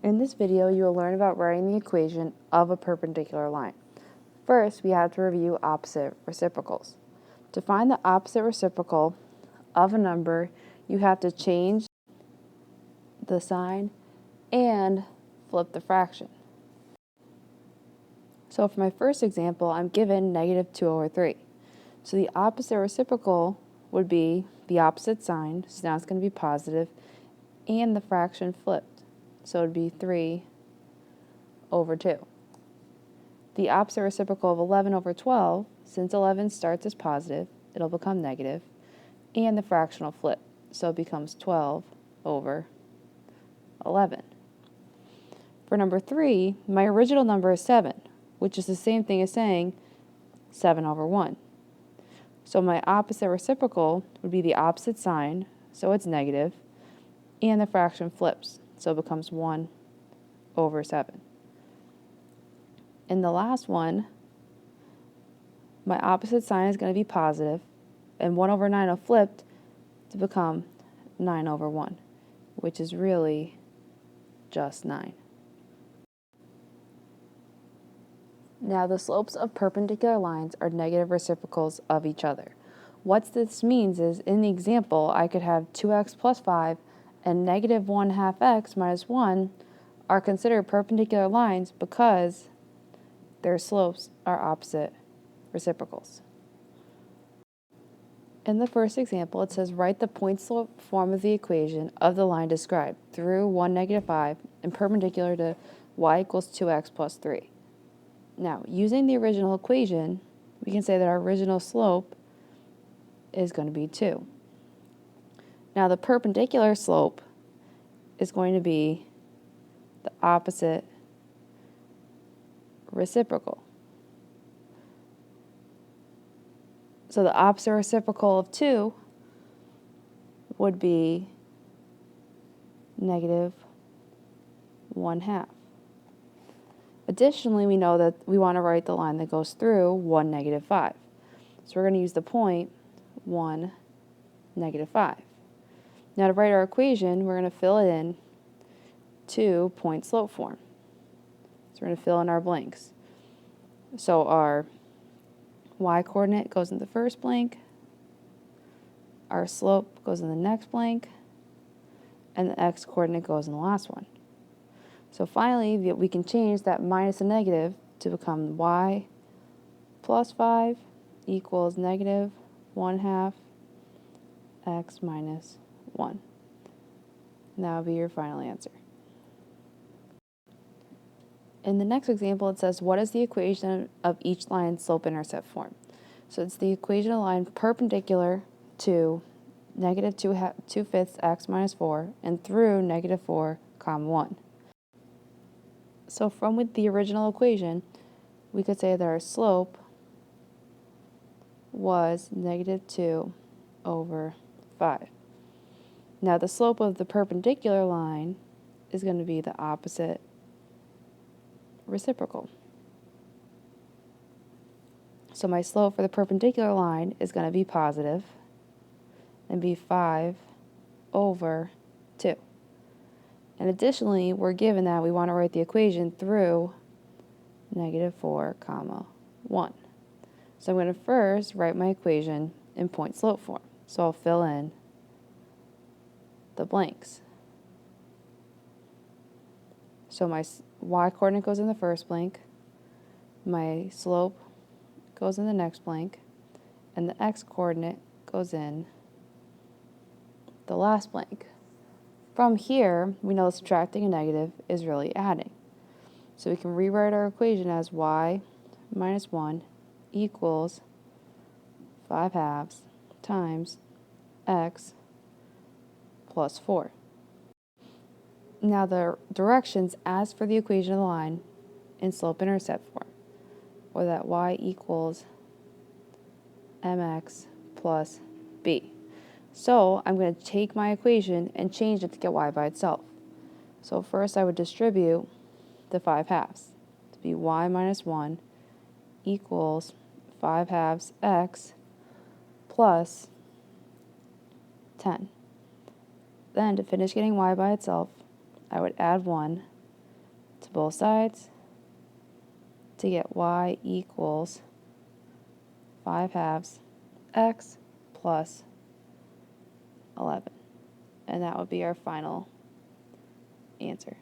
In this video, you will learn about writing the equation of a perpendicular line. First, we have to review opposite reciprocals. To find the opposite reciprocal of a number, you have to change the sign and flip the fraction. So for my first example, I'm given -2/3. So the opposite reciprocal would be the opposite sign, so now it's going to be positive, and the fraction flipped. So it would be 3/2. The opposite reciprocal of 11/12, since 11 starts as positive, it'll become negative, and the fraction will flip, so it becomes 12/11. For number 3, my original number is 7, which is the same thing as saying 7/1. So my opposite reciprocal would be the opposite sign, so it's negative, and the fraction flips, so it becomes 1/7. In the last one, my opposite sign is going to be positive, and 1/9 will flip to become 9/1, which is really just 9. Now, the slopes of perpendicular lines are negative reciprocals of each other. What this means is, in the example, I could have 2x plus 5 and -1/2x minus 1 are considered perpendicular lines because their slopes are opposite reciprocals. In the first example, it says write the point-slope form of the equation of the line described through 1, -5 and perpendicular to y equals 2x plus 3. Now, using the original equation, we can say that our original slope is going to be 2. Now, the perpendicular slope is going to be the opposite reciprocal. So the opposite reciprocal of 2 would be -1/2. Additionally, we know that we want to write the line that goes through 1, -5. So we're going to use the point 1, -5. Now to write our equation, we're going to fill it in to point-slope form. So we're going to fill in our blanks. So our y-coordinate goes in the first blank, our slope goes in the next blank, and the x-coordinate goes in the last one. So finally, we can change that minus a negative to become y plus 5 equals -1/2 x minus 1. And that would be your final answer. In the next example, it says, what is the equation of each line's slope-intercept form? So it's the equation of a line perpendicular to -2/5 x minus 4 and through -4, 1. So from with the original equation, we could say that our slope was -2/5. Now the slope of the perpendicular line is going to be the opposite reciprocal. So my slope for the perpendicular line is going to be positive and be 5/2. And additionally, we're given that we want to write the equation through -4, 1. So I'm going to first write my equation in point-slope form. So I'll fill in the blanks. So my y-coordinate goes in the first blank, my slope goes in the next blank, and the x-coordinate goes in the last blank. From here, we know that subtracting a negative is really adding. So we can rewrite our equation as y minus 1 equals 5/2 times x plus 4. Now the directions as for the equation of the line in slope-intercept form, or that y equals mx plus b. So I'm going to take my equation and change it to get y by itself. So first I would distribute the 5/2 to be y minus 1 equals 5/2 x plus 10. Then to finish getting y by itself, I would add 1 to both sides to get y equals 5/2 x plus 11. And that would be our final answer.